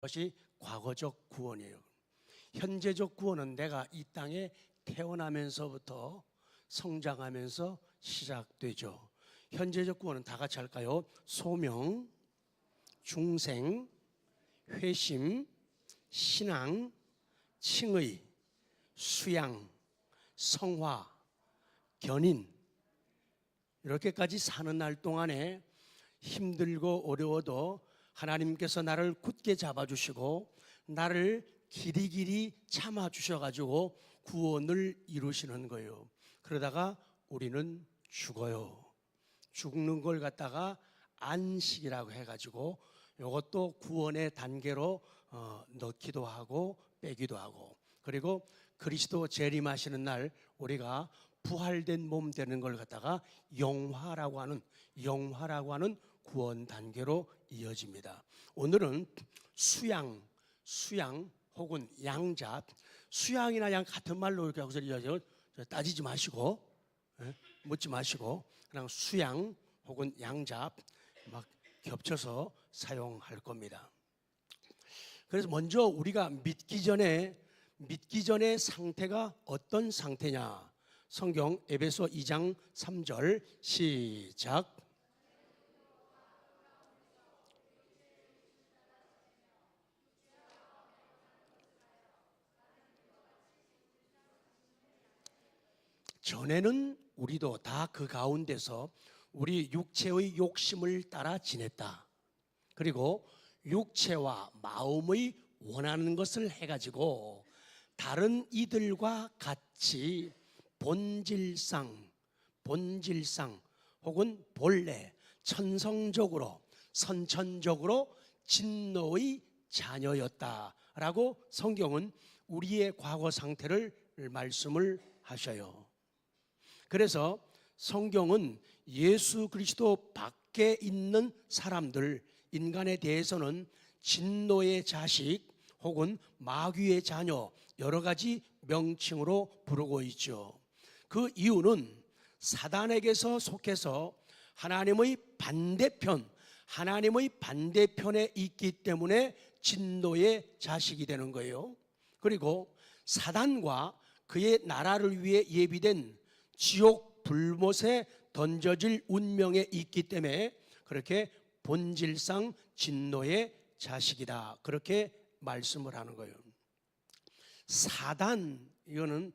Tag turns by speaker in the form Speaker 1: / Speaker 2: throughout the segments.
Speaker 1: 것이 과거적 구원이에요. 현재적 구원은 내가 이 땅에 태어나면서부터 성장하면서 시작되죠. 현재적 구원은 다 같이 할까요? 소명, 중생, 회심, 신앙, 칭의, 수양, 성화, 견인, 이렇게까지 사는 날 동안에 힘들고 어려워도 하나님께서 나를 굳게 잡아주시고 나를 길이길이 참아주셔가지고 구원을 이루시는 거예요. 그러다가 우리는 죽어요. 죽는 걸 갖다가 안식이라고 해가지고 이것도 구원의 단계로 넣기도 하고 빼기도 하고, 그리고 그리스도 재림하시는 날 우리가 부활된 몸 되는 걸 갖다가 영화라고 하는 구원 단계로 이어집니다. 오늘은 수양 혹은 양자, 수양이나 양 같은 말로 이렇게 하고서 따지지 마시고, 묻지 마시고 그냥 수양 혹은 양자 막 겹쳐서 사용할 겁니다. 그래서 먼저 우리가 믿기 전에 상태가 어떤 상태냐? 성경 에베소 2장 3절 시작. 전에는 우리도 다 그 가운데서 우리 육체의 욕심을 따라 지냈다. 그리고 육체와 마음의 원하는 것을 해가지고 다른 이들과 같이 본질상 혹은 본래 천성적으로 선천적으로 진노의 자녀였다라고 성경은 우리의 과거 상태를 말씀을 하셔요. 그래서 성경은 예수 그리스도 밖에 있는 사람들, 인간에 대해서는 진노의 자식 혹은 마귀의 자녀 여러 가지 명칭으로 부르고 있죠. 그 이유는 사단에게서 속해서 하나님의 반대편에 있기 때문에 진노의 자식이 되는 거예요. 그리고 사단과 그의 나라를 위해 예비된 지옥 불못에 던져질 운명에 있기 때문에 그렇게 본질상 진노의 자식이다, 그렇게 말씀을 하는 거예요. 사단, 이거는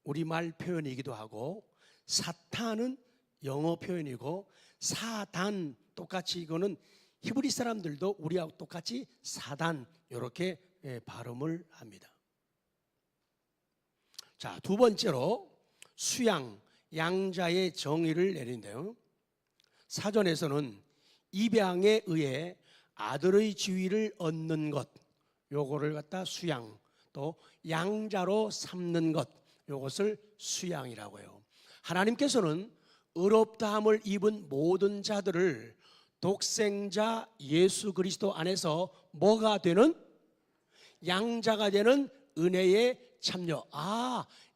Speaker 1: 우리말 표현이기도 하고, 사탄은 영어 표현이고, 사단 똑같이 이거는 히브리 사람들도 우리하고 똑같이 사단 이렇게 발음을 합니다. 자, 두 번째로 수양, 양자의 정의를 내린대요. 사전에서는 입양에 의해 아들의 지위를 얻는 것, 요거를 갖다 수양, 또 양자로 삼는 것, 요것을 수양이라고 해요. 하나님께서는 의롭다함을 입은 모든 자들을 독생자 예수 그리스도 안에서 뭐가 되는? 양자가 되는 은혜의 참여.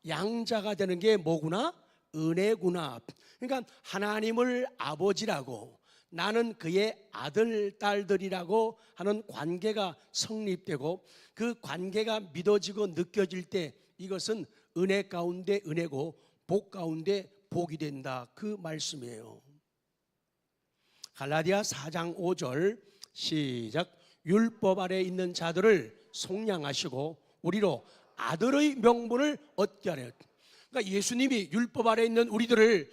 Speaker 1: 양자가 되는 게 뭐구나? 은혜구나. 그러니까 하나님을 아버지라고, 나는 그의 아들, 딸들이라고 하는 관계가 성립되고, 그 관계가 믿어지고 느껴질 때 이것은 은혜 가운데 은혜고 복 가운데 복이 된다, 그 말씀이에요. 갈라디아 4장 5절 시작. 율법 아래 있는 자들을 속량하시고 우리로 아들의 명분을 얻게 하려. 그러니까 예수님이 율법 아래 있는 우리들을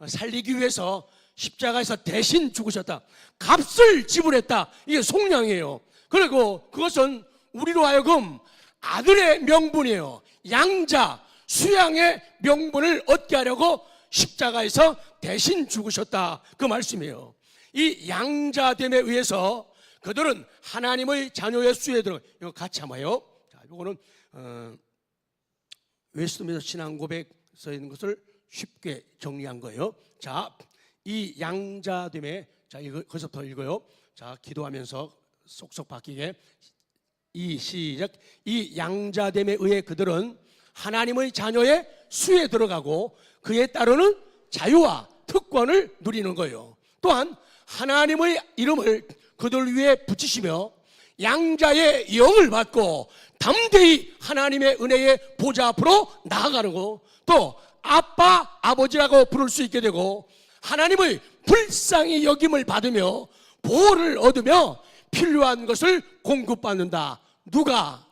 Speaker 1: 살리기 위해서 십자가에서 대신 죽으셨다, 값을 지불했다, 이게 속량이에요. 그리고 그것은 우리로 하여금 아들의 명분이에요. 양자, 수양의 명분을 얻게 하려고 십자가에서 대신 죽으셨다, 그 말씀이에요. 이 양자됨에 의해서 그들은 하나님의 자녀의 수에 들어. 이거 같이 한번요. 자, 이거는 웨스트민스터 신앙 고백에 있는 것을 쉽게 정리한 거예요. 자, 이 양자됨에, 자, 이거 거기서부터 읽어요. 자, 기도하면서 쏙쏙 바뀌게. 시작. 이 양자됨에 의해 그들은 하나님의 자녀의 수에 들어가고 그에 따르는 자유와 특권을 누리는 거예요. 또한 하나님의 이름을 그들 위에 붙이시며 양자의 영을 받고 담대히 하나님의 은혜의 보좌 앞으로 나아가는 거, 또 아빠, 아버지라고 부를 수 있게 되고 하나님의 불쌍히 여김을 받으며 보호를 얻으며 필요한 것을 공급받는다. 누가?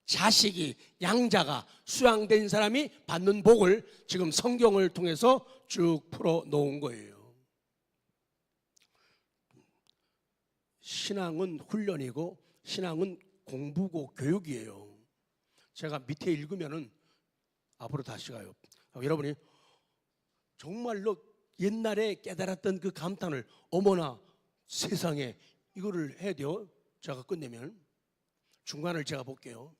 Speaker 1: 자식이, 양자가, 수양된 사람이 받는 복을 지금 성경을 통해서 쭉 풀어 놓은 거예요. 신앙은 훈련이고 신앙은 공부고 교육이에요. 제가 밑에 읽으면은 앞으로 다시 가요. 여러분이 정말로 옛날에 깨달았던 그 감탄을, 어머나 세상에, 이거를 해야 돼요. 제가 끝내면 중간을 제가 볼게요.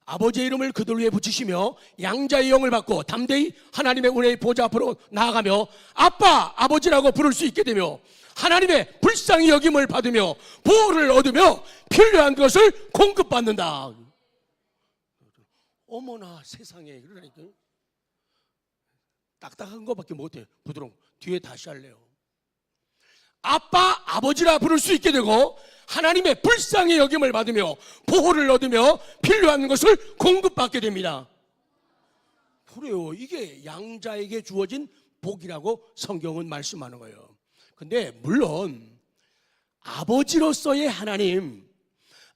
Speaker 1: 아버지의 이름을 그들 위에 붙이시며 양자의 영을 받고 담대히 하나님의 은혜의 보좌 앞으로 나아가며 아빠, 아버지라고 부를 수 있게 되며 하나님의 불쌍히 여김을 받으며 보호를 얻으며 필요한 것을 공급받는다. 어머나 세상에, 그러니까 딱딱한 것밖에 못해. 부드러운. 뒤에 다시 할래요. 아빠, 아버지라 부를 수 있게 되고 하나님의 불쌍히 여김을 받으며 보호를 얻으며 필요한 것을 공급받게 됩니다. 그래요. 이게 양자에게 주어진 복이라고 성경은 말씀하는 거예요. 근데 물론 아버지로서의 하나님,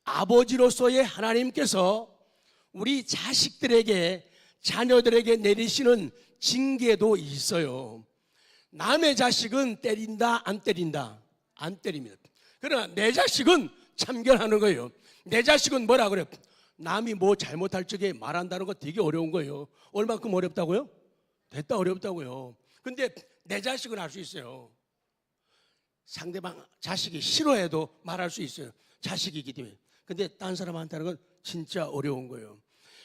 Speaker 1: 아버지로서의 하나님께서 우리 자식들에게, 자녀들에게 내리시는 징계도 있어요. 남의 자식은 때린다, 안 때린다? 안 때립니다. 그러나 내 자식은 참견하는 거예요. 내 자식은 뭐라 그래요? 남이 뭐 잘못할 적에 말한다는 거 되게 어려운 거예요. 얼마큼 어렵다고요? 됐다 어렵다고요. 근데 내 자식은 할 수 있어요. 상대방 자식이 싫어해도 말할 수 있어요. 자식이기 때문에. 근데 딴 사람한테 하는 건 진짜 어려운 거예요.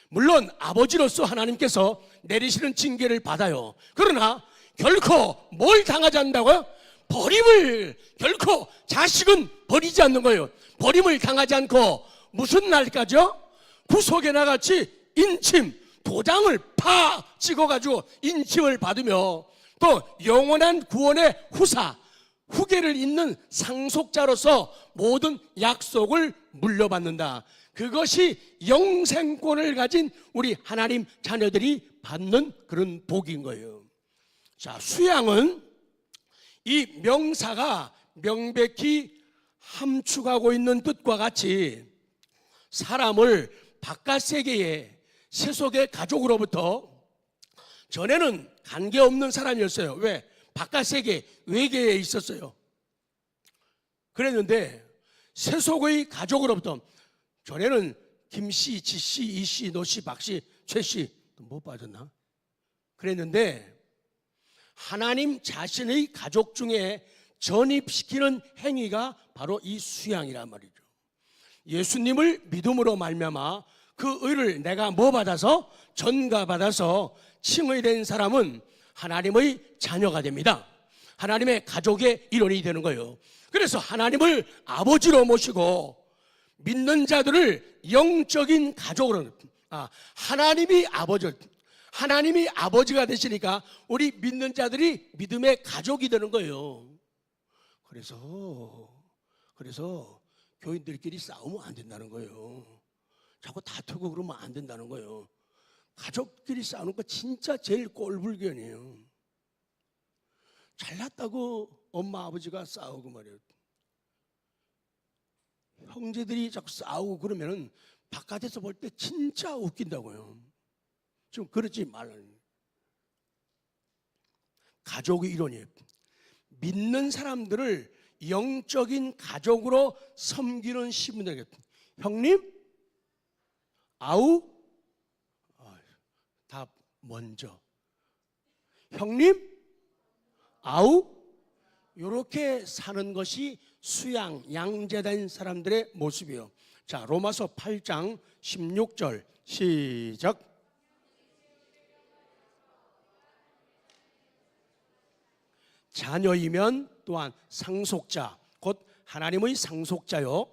Speaker 1: 물론 아버지로서 하나님께서 내리시는 징계를 받아요. 그러나 결코 뭘 당하지 않는다고요? 버림을, 결코 자식은 버리지 않는 거예요. 버림을 당하지 않고 무슨 날까지요? 구속에나 같이 인침, 도장을 파 찍어가지고 인침을 받으며 또 영원한 구원의 후사, 후계를 잇는 상속자로서 모든 약속을 물려받는다. 그것이 영생권을 가진 우리 하나님 자녀들이 받는 그런 복인 거예요. 자, 수양은 이 명사가 명백히 함축하고 있는 뜻과 같이 사람을 바깥 세계의 세속의 가족으로부터, 전에는 관계없는 사람이었어요. 왜? 바깥 세계, 외계에 있었어요. 그랬는데 세속의 가족으로부터, 전에는 김씨, 지씨, 이씨, 노씨, 박씨, 최씨, 뭐 빠졌나? 그랬는데 하나님 자신의 가족 중에 전입시키는 행위가 바로 이 수양이란 말이죠. 예수님을 믿음으로 말미암아 그 의를 내가 뭐 받아서? 전가받아서 칭의된 사람은 하나님의 자녀가 됩니다. 하나님의 가족의 일원이 되는 거예요. 그래서 하나님을 아버지로 모시고 믿는 자들을 영적인 가족으로, 하나님이 아버지가 되시니까 우리 믿는 자들이 믿음의 가족이 되는 거예요. 그래서 교인들끼리 싸우면 안 된다는 거예요. 자꾸 다투고 그러면 안 된다는 거예요. 가족끼리 싸우는 거 진짜 제일 꼴불견이에요. 잘났다고 엄마 아버지가 싸우고 말이에요. 형제들이 자꾸 싸우고 그러면은 바깥에서 볼 때 진짜 웃긴다고요. 좀 그러지 말라는. 가족의 일원이에요. 믿는 사람들을 영적인 가족으로 섬기는 시민들에게, 형님, 아우, 답 먼저, 형님, 아우, 이렇게 사는 것이 수양, 양자된 사람들의 모습이에요. 자, 로마서 8장 16절 시작. 자녀이면 또한 상속자, 곧 하나님의 상속자요,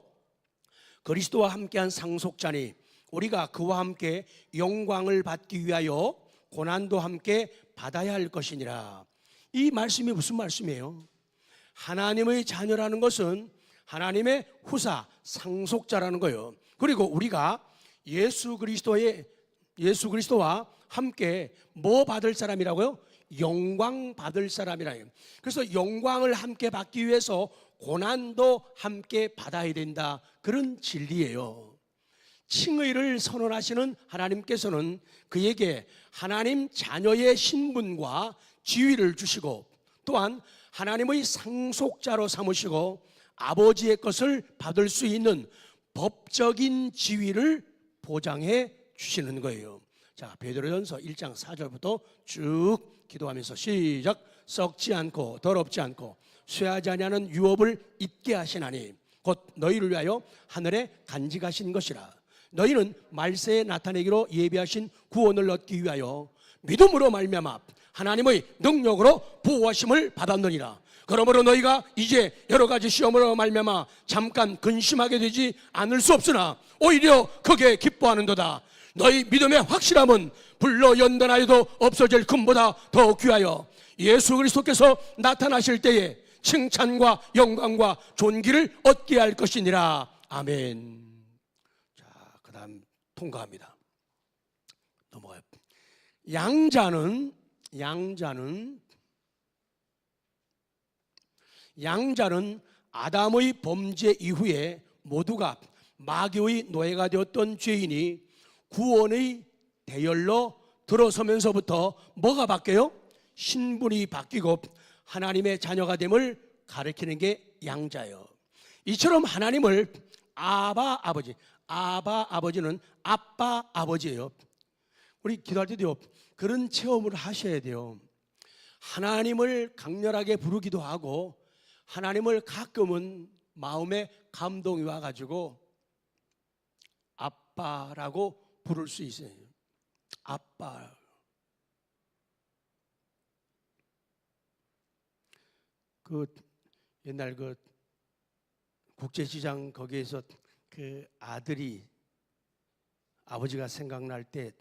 Speaker 1: 그리스도와 함께한 상속자니 우리가 그와 함께 영광을 받기 위하여 고난도 함께 받아야 할 것이니라. 이 말씀이 무슨 말씀이에요? 하나님의 자녀라는 것은 하나님의 후사, 상속자라는 거예요. 그리고 우리가 예수 그리스도와 함께 뭐 받을 사람이라고요? 영광 받을 사람이라요. 그래서 영광을 함께 받기 위해서 고난도 함께 받아야 된다, 그런 진리예요. 칭의를 선언하시는 하나님께서는 그에게 하나님 자녀의 신분과 지위를 주시고, 또한 하나님의 상속자로 삼으시고 아버지의 것을 받을 수 있는 법적인 지위를 보장해 주시는 거예요. 자, 베드로전서 1장 4절부터 쭉 기도하면서 시작. 썩지 않고 더럽지 않고 쇠하지 아니하는 유업을 잊게 하시나니 곧 너희를 위하여 하늘에 간직하신 것이라. 너희는 말세에 나타내기로 예비하신 구원을 얻기 위하여 믿음으로 말미암아 하나님의 능력으로 보호하심을 받았느니라. 그러므로 너희가 이제 여러 가지 시험으로 말미암아 잠깐 근심하게 되지 않을 수 없으나 오히려 크게 기뻐하는도다. 너희 믿음의 확실함은 불로 연단하여도 없어질 금보다 더 귀하여 예수 그리스도께서 나타나실 때에 칭찬과 영광과 존귀를 얻게 할 것이니라. 아멘. 자, 그 다음 통과합니다. 넘어가요. 양자는 아담의 범죄 이후에 모두가 마귀의 노예가 되었던 죄인이 구원의 대열로 들어서면서부터 뭐가 바뀌어요? 신분이 바뀌고 하나님의 자녀가 됨을 가리키는 게 양자예요. 이처럼 하나님을 아바 아버지는 아빠 아버지예요. 우리 기도할 때도요, 그런 체험을 하셔야 돼요. 하나님을 강렬하게 부르기도 하고 하나님을 가끔은 마음에 감동이 와가지고 아빠라고 부를 수 있어요. 아빠. 그 옛날 그 국제시장 거기에서 그 아들이 아버지가 생각날 때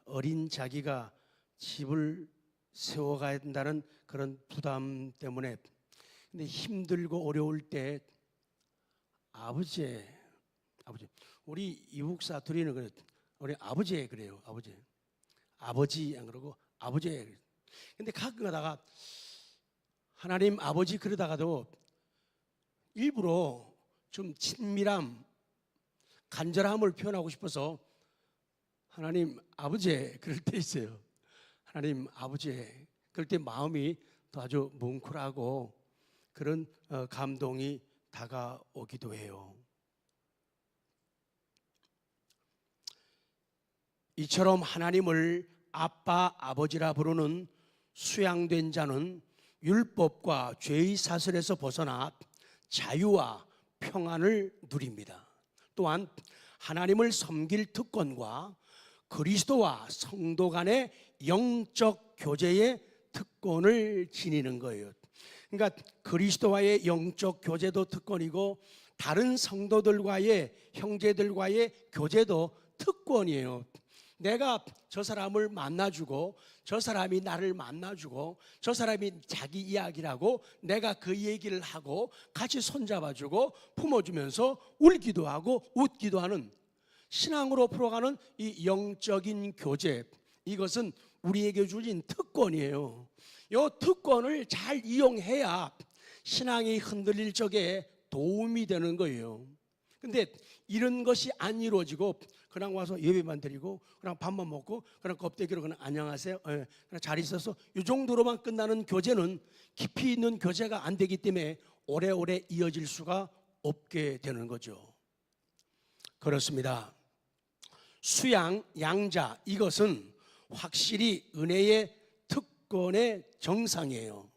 Speaker 1: 어린 자기가 집을 세워가야 된다는 그런 부담 때문에, 근데 힘들고 어려울 때 아버지 우리 이북사 둘이는 그래, 우리 아버지 그래요. 아버지 안 그러고 아버지. 근데 가끔 가다가 하나님 아버지 그러다가도 일부러 좀 친밀함, 간절함을 표현하고 싶어서 하나님 아버지 그럴 때 있어요. 하나님 아버지 그럴 때 마음이 더 아주 뭉클하고 그런 감동이 다가오기도 해요. 이처럼 하나님을 아빠 아버지라 부르는 수양된 자는 율법과 죄의 사슬에서 벗어나 자유와 평안을 누립니다. 또한 하나님을 섬길 특권과 그리스도와 성도 간의 영적 교제의 특권을 지니는 거예요. 그러니까 그리스도와의 영적 교제도 특권이고 다른 성도들과의, 형제들과의 교제도 특권이에요. 내가 저 사람을 만나주고 저 사람이 나를 만나주고 저 사람이 자기 이야기를 하고 내가 그 얘기를 하고 같이 손잡아주고 품어주면서 울기도 하고 웃기도 하는, 신앙으로 풀어가는 이 영적인 교제, 이것은 우리에게 주신 특권이에요. 이 특권을 잘 이용해야 신앙이 흔들릴 적에 도움이 되는 거예요. 근데 이런 것이 안 이루어지고 그냥 와서 예배만 드리고 그냥 밥만 먹고 그냥 껍데기로 그냥 안녕하세요, 그냥 잘 있어서 이 정도로만 끝나는 교제는 깊이 있는 교제가 안 되기 때문에 오래오래 이어질 수가 없게 되는 거죠. 그렇습니다. 수양, 양자, 이것은 확실히 은혜의 특권의 정상이에요.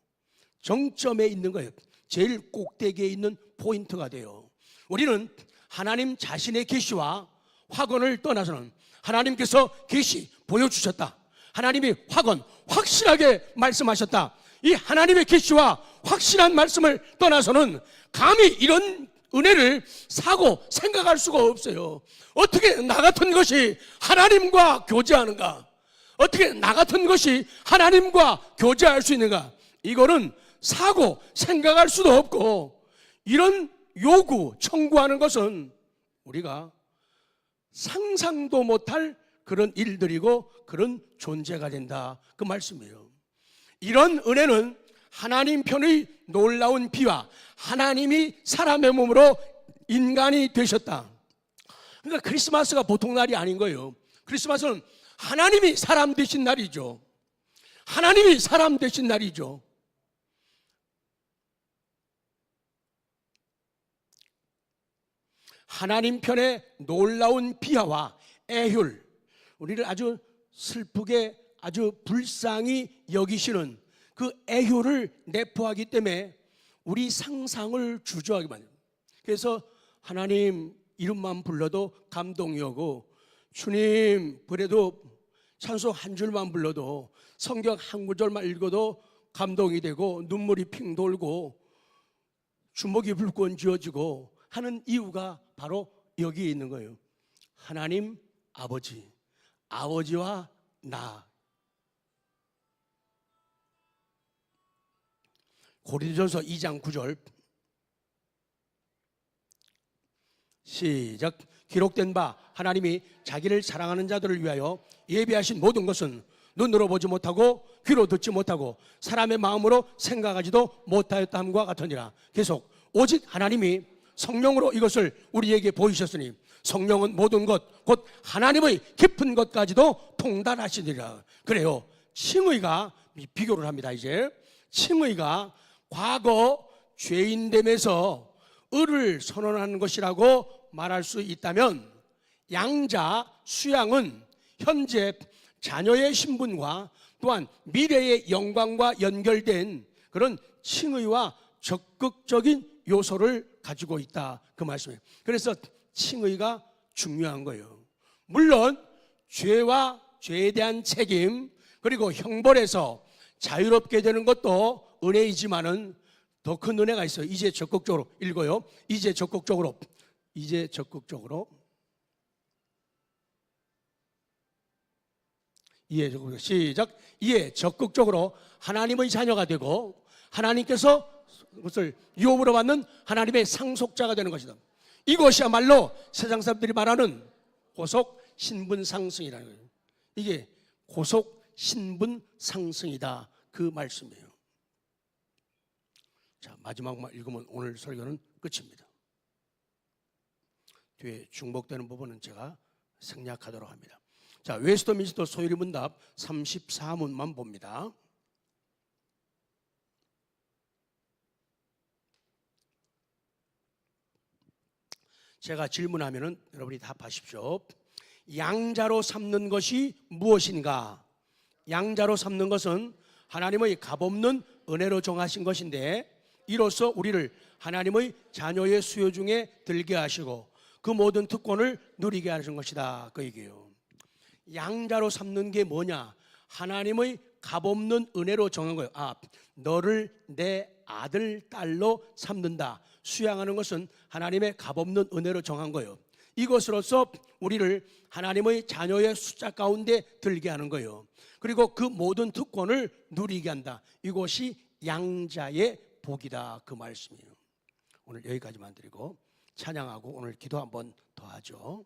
Speaker 1: 정점에 있는 거예요. 제일 꼭대기에 있는 포인트가 돼요. 우리는 하나님 자신의 계시와 확언을 떠나서는 하나님께서 계시 보여주셨다, 하나님이 확언 확실하게 말씀하셨다, 이 하나님의 계시와 확실한 말씀을 떠나서는 감히 이런 은혜를 사고 생각할 수가 없어요. 어떻게 나 같은 것이 하나님과 교제하는가? 어떻게 나 같은 것이 하나님과 교제할 수 있는가? 이거는 사고 생각할 수도 없고, 이런 요구, 청구하는 것은 우리가 상상도 못할 그런 일들이고 그런 존재가 된다, 그 말씀이에요. 이런 은혜는 하나님 편의 놀라운 비와 하나님이 사람의 몸으로 인간이 되셨다. 그러니까 크리스마스가 보통 날이 아닌 거예요. 크리스마스는 하나님이 사람 되신 날이죠. 하나님이 사람 되신 날이죠. 하나님 편의 놀라운 비하와 애휼, 우리를 아주 슬프게 아주 불쌍히 여기시는 그 애효를 내포하기 때문에 우리 상상을 주저하게 만듭니다. 그래서 하나님 이름만 불러도 감동이 오고, 주님 그래도 찬송 한 줄만 불러도, 성경 한 구절만 읽어도 감동이 되고 눈물이 핑 돌고 주먹이 불끈 쥐어지고 하는 이유가 바로 여기에 있는 거예요. 하나님 아버지, 아버지와 나. 고린도전서 2장 9절 시작. 기록된 바 하나님이 자기를 사랑하는 자들을 위하여 예비하신 모든 것은 눈으로 보지 못하고 귀로 듣지 못하고 사람의 마음으로 생각하지도 못하였다함과 같으니라. 계속 오직 하나님이 성령으로 이것을 우리에게 보이셨으니 성령은 모든 것 곧 하나님의 깊은 것까지도 통달하시니라. 그래요, 칭의가 비교를 합니다. 이제 칭의가 과거 죄인됨에서 의를 선언하는 것이라고 말할 수 있다면, 양자 수양은 현재 자녀의 신분과 또한 미래의 영광과 연결된 그런 칭의와 적극적인 요소를 가지고 있다, 그 말씀이에요. 그래서 칭의가 중요한 거예요. 물론 죄와 죄에 대한 책임 그리고 형벌에서 자유롭게 되는 것도 은혜이지만은 더 큰 은혜가 있어요. 이제 적극적으로 읽어요. 이제 적극적으로 시작. 이에 적극적으로 하나님의 자녀가 되고 하나님께서 그것을 유업으로 받는 하나님의 상속자가 되는 것이다. 이것이야말로 세상 사람들이 말하는 고속 신분 상승이라는 거예요. 이게 고속 신분 상승이다, 그 말씀이에요. 자, 마지막만 읽으면 오늘 설교는 끝입니다. 뒤에 중복되는 부분은 제가 생략하도록 합니다. 자, 웨스트민스터 소유리 문답 34문만 봅니다. 제가 질문하면은 여러분이 답하십시오. 양자로 삼는 것이 무엇인가? 양자로 삼는 것은 하나님의 값없는 은혜로 정하신 것인데, 이로써 우리를 하나님의 자녀의 수요 중에 들게 하시고 그 모든 특권을 누리게 하시는 것이다, 그 얘기예요. 양자로 삼는 게 뭐냐? 하나님의 값없는 은혜로 정한 거예요. 너를 내 아들, 딸로 삼는다, 수양하는 것은 하나님의 값없는 은혜로 정한 거예요. 이것으로서 우리를 하나님의 자녀의 숫자 가운데 들게 하는 거예요. 그리고 그 모든 특권을 누리게 한다. 이것이 양자의 복이다, 그 말씀이에요. 오늘 여기까지만 드리고 찬양하고 오늘 기도 한번 더 하죠.